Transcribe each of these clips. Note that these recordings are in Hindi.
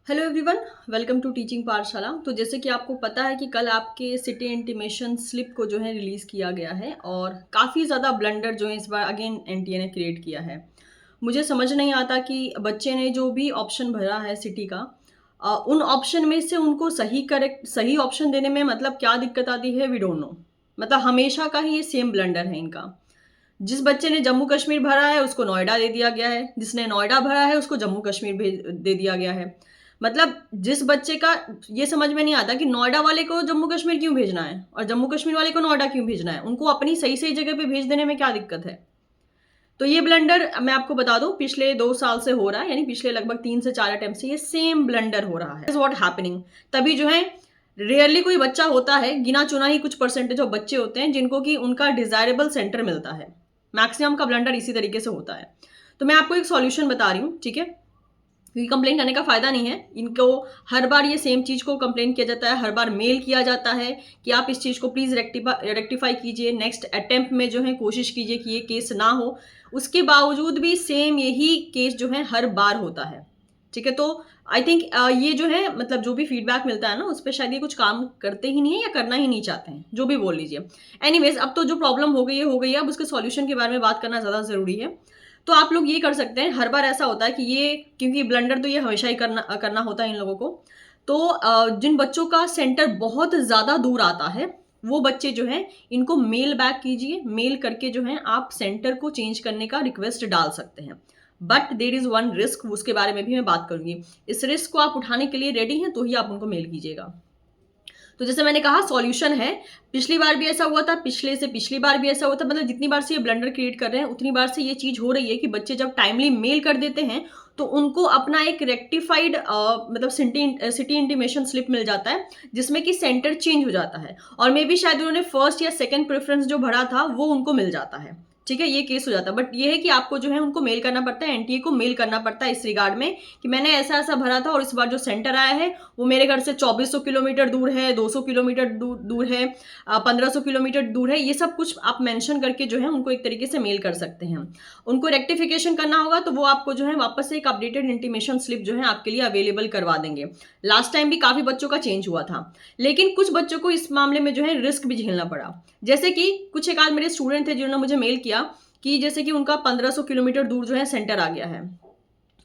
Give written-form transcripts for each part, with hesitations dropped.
Hello everyone, welcome to teaching Pathshala. तो जैसे कि आपको पता है कि कल आपके सिटी इंटीमेशन स्लिप को जो है रिलीज़ किया गया है और काफ़ी ज़्यादा ब्लंडर जो है इस बार अगेन एनटीए ने क्रिएट किया है। मुझे समझ नहीं आता कि बच्चे ने जो भी ऑप्शन भरा है सिटी का, उन ऑप्शन में से उनको सही ऑप्शन देने में मतलब क्या दिक्कत आती है, वी डोंट नो। मतलब हमेशा का ही ये सेम ब्लंडर है इनका। जिस बच्चे ने जम्मू कश्मीर भरा है उसको नोएडा दे दिया गया है, जिसने नोएडा भरा है उसको जम्मू कश्मीर भेज दे दिया गया है। मतलब जिस बच्चे का ये समझ में नहीं आता कि नोएडा वाले को जम्मू कश्मीर क्यों भेजना है और जम्मू कश्मीर वाले को नोएडा क्यों भेजना है, उनको अपनी सही-सही जगह पे भेज देने में क्या दिक्कत है? तो ये ब्लंडर मैं आपको बता दूँ पिछले 2 साल से हो रहा है, यानी पिछले लगभग 3 से 4 अटेम्प्ट से ये सेम ब्लंडर हो रहा है। Is what happening. तभी जो है रेयरली कोई बच्चा होता है, गिना-चुना ही कुछ परसेंटेज ऑफ बच्चे होते हैं जिनको कि उनका डिज़ायरेबल सेंटर मिलता है। मैक्सिमम का ब्लंडर इसी तरीके से होता है। तो मैं आपको एक सॉल्यूशन बता रही हूँ, ठीक है? क्योंकि कंप्लेन करने का फ़ायदा नहीं है। इनको हर बार ये सेम चीज़ को कंप्लेन किया जाता है, हर बार मेल किया जाता है कि आप इस चीज़ को प्लीज़ रेक्टिफ़ाई कीजिए, नेक्स्ट अटेम्प्ट में जो है कोशिश कीजिए कि ये केस ना हो। उसके बावजूद भी सेम यही केस जो है हर बार होता है, ठीक है? तो आई थिंक ये जो है मतलब जो भी फीडबैक मिलता है ना, उस पे शायद ये कुछ काम करते ही नहीं है या करना ही नहीं चाहते हैं, जो भी बोल लीजिए। एनीवेज़ अब तो जो प्रॉब्लम हो गई है, अब उसके सॉल्यूशन के बारे में बात करना ज़्यादा ज़रूरी है। तो आप लोग ये कर सकते हैं, हर बार ऐसा होता है कि ये क्योंकि ब्लंडर तो ये हमेशा ही करना करना होता है इन लोगों को। तो जिन बच्चों का सेंटर बहुत ज़्यादा दूर आता है, वो बच्चे जो हैं इनको मेल बैक कीजिए, मेल करके जो है आप सेंटर को चेंज करने का रिक्वेस्ट डाल सकते हैं। But there is one risk, उसके बारे में भी मैं बात करूँगी। इस रिस्क को आप उठाने के लिए रेडी हैं, तो ही आप उनको मेल कीजिएगा। तो जैसे मैंने कहा सॉल्यूशन है, पिछली बार भी ऐसा हुआ था, पिछले से पिछली बार भी ऐसा हुआ था, मतलब जितनी बार से ये ब्लंडर क्रिएट कर रहे हैं, उतनी बार से ये चीज़ हो रही है कि बच्चे जब टाइमली मेल कर देते हैं, तो उनको अपना एक रेक्टिफाइड मतलब सिटी इंटीमेशन स्लिप मिल जाता है, जिसमें कि सेंटर चेंज हो जाता है और मे बी शायद उन्होंने फर्स्ट या सेकंड प्रेफ़रेंस जो भरा था, वो उनको मिल जाता है। ठीक है? ये केस हो जाता है। बट ये है कि आपको जो है उनको मेल करना पड़ता है, एनटीए को मेल करना पड़ता है इस रिगार्ड में कि मैंने ऐसा-ऐसा भरा था और इस बार जो सेंटर आया है, वो मेरे घर से 2400 किलोमीटर दूर है, 200 किलोमीटर दूर है, 1500 किलोमीटर दूर है। ये सब कुछ आप मेंशन करके जो है उनको एक तरीके से मेल कर सकते हैं। उनको रेक्टिफिकेशन करना होगा तो वो आपको जो है वापस से एक अपडेटेड इंटीमेशन स्लिप जो है आपके लिए अवेलेबल करवा देंगे। लास्ट टाइम भी काफ़ी बच्चों का चेंज हुआ था। लेकिन कुछ बच्चों को इस मामले में जो है रिस्क भी झेलना पड़ा। जैसे कि कुछ एक आध मेरे स्टूडेंट थे जिन्होंने मुझे मेल किया कि जैसे कि उनका 1500 किलोमीटर दूर जो है सेंटर आ गया है।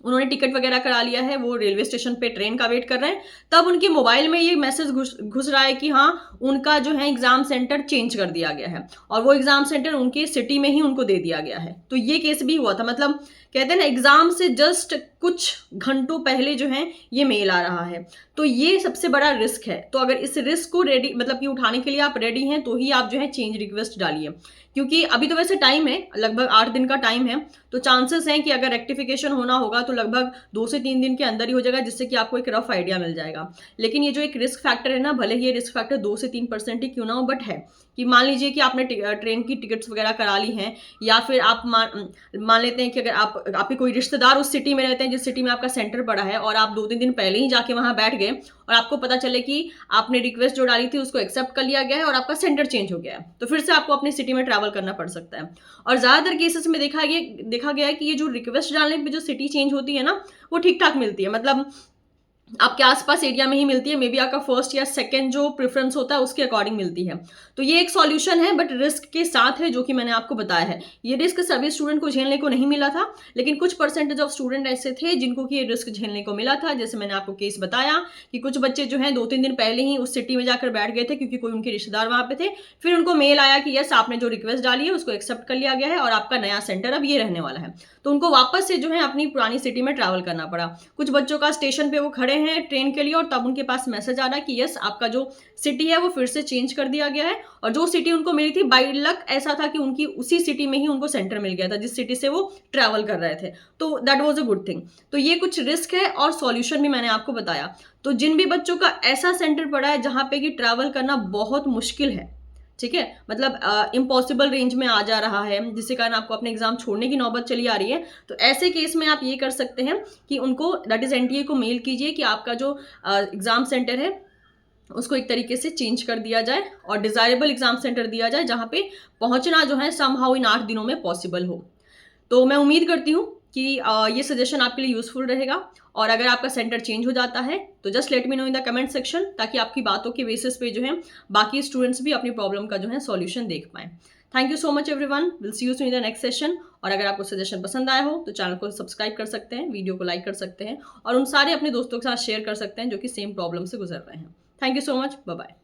उन्होंने टिकट वगैरह करा लिया है, वो रेलवे स्टेशन पे ट्रेन का वेट कर रहे हैं, तब उनके मोबाइल में ये मैसेज घुस रहा है कि हाँ, उनका जो है एग्ज़ाम सेंटर चेंज कर दिया गया है और वो एग्ज़ाम सेंटर उनके सिटी में ही उनको दे दिया गया है। तो ये केस भी हुआ था, मतलब कहते हैं ना एग्ज़ाम से जस्ट कुछ घंटों पहले जो है ये मेल आ रहा है। तो ये सबसे बड़ा रिस्क है। तो अगर इस रिस्क को रेडी मतलब कि उठाने के लिए आप रेडी हैं, तो ही आप जो है चेंज रिक्वेस्ट डालिए। क्योंकि अभी तो वैसे टाइम है, लगभग 8 दिन का टाइम है, तो चांसेस हैं कि अगर रेक्टिफिकेशन होना होगा तो लगभग 2 से 3 दिन के अंदर ही हो जाएगा, जिससे कि आपको एक रफ आइडिया मिल जाएगा। लेकिन ये जो एक रिस्क फैक्टर है ना, भले ही ये रिस्क फैक्टर 2 से 3% ही क्यों ना हो, बट है कि मान लीजिए कि आपने ट्रेन की टिकट्स वगैरह करा ली हैं, या फिर आप मान लेते हैं कि अगर आपके कोई रिश्तेदार उस सिटी में रहते हैं जिस सिटी में आपका सेंटर पड़ा है और आप 2-3 दिन पहले ही जाके वहाँ बैठ गए और आपको पता चले कि आपने रिक्वेस्ट जो डाली थी उसको एक्सेप्ट कर लिया गया है और आपका सेंटर चेंज हो गया है, तो फिर से आपको अपनी सिटी में ट्रैवल करना पड़ सकता है। और ज़्यादातर केसेस में देखा गया है कि ये जो रिक्वेस्ट डालने पे जो सिटी चेंज होती है ना, वो ठीक-ठाक मिलती है। मतलब आपके आस-पास एरिया में ही मिलती है, मे बी आपका फर्स्ट या सेकंड जो प्रेफ़रेंस होता है उसके अकॉर्डिंग मिलती है। तो ये एक सॉल्यूशन है, बट रिस्क के साथ है, जो कि मैंने आपको बताया है। ये रिस्क सभी स्टूडेंट को झेलने को नहीं मिला था, लेकिन कुछ परसेंटेज ऑफ स्टूडेंट ऐसे थे जिनको कि ये रिस्क झेलने को मिला था। जैसे मैंने आपको केस बताया कि कुछ बच्चे जो हैं 2-3 दिन पहले ही उस सिटी में जाकर बैठ गए थे क्योंकि कोई उनके रिश्तेदार वहाँ पे थे। फिर उनको मेल आया कि यस, आपने जो रिक्वेस्ट डाली है उसको एक्सेप्ट कर लिया गया है और आपका नया सेंटर अब ये रहने वाला है। तो उनको वापस से जो है अपनी पुरानी सिटी में ट्रैवल करना पड़ा। कुछ बच्चों का स्टेशन पे वो खड़े हैं ट्रेन के लिए और तब उनके पास मैसेज आ रहा है कि यस, आपका जो सिटी है वो फिर से चेंज कर दिया गया है और जो सिटी उनको मिली थी बाय लक ऐसा था कि उनकी उसी सिटी में ही उनको सेंटर मिल गया था जिस सिटी से वो ट्रैवल कर रहे थे। तो that was a good thing. तो ये कुछ रिस्क है और सॉल्यूशन भी मैंने आपको बताया। तो जिन भी बच्चों का ऐसा सेंटर पड़ा है जहाँ पे कि ट्रैवल करना बहुत मुश्किल है, ठीक है? मतलब इम्पॉसिबल रेंज में आ जा रहा है, जिसके कारण आपको अपने एग्ज़ाम छोड़ने की नौबत चली आ रही है। तो ऐसे केस में आप ये कर सकते हैं कि उनको दैट इज़ एनटीए को मेल कीजिए कि आपका जो एग्ज़ाम सेंटर है, उसको एक तरीके से चेंज कर दिया जाए और डिज़ायरेबल एग्ज़ाम सेंटर दिया जाए, जहाँ पे पहुँचना जो है समहाउ इन 8 दिनों में पॉसिबल हो। तो मैं उम्मीद करती हूँ कि ये सजेशन आपके लिए यूज़फुल रहेगा। और अगर आपका सेंटर चेंज हो जाता है तो just let me know in the comment section, ताकि आपकी बातों के बेसिस पे जो है बाकी स्टूडेंट्स भी अपनी प्रॉब्लम का जो है सॉल्यूशन देख पाएँ। Thank you so much everyone, will see you soon in the next session. और अगर आपको सजेशन पसंद आया हो तो चैनल को सब्सक्राइब कर सकते हैं, वीडियो को लाइक कर सकते हैं और उन सारे अपने दोस्तों के साथ शेयर कर सकते हैं जो कि सेम प्रॉब्लम से गुजर रहे हैं। Thank you so much, bye bye.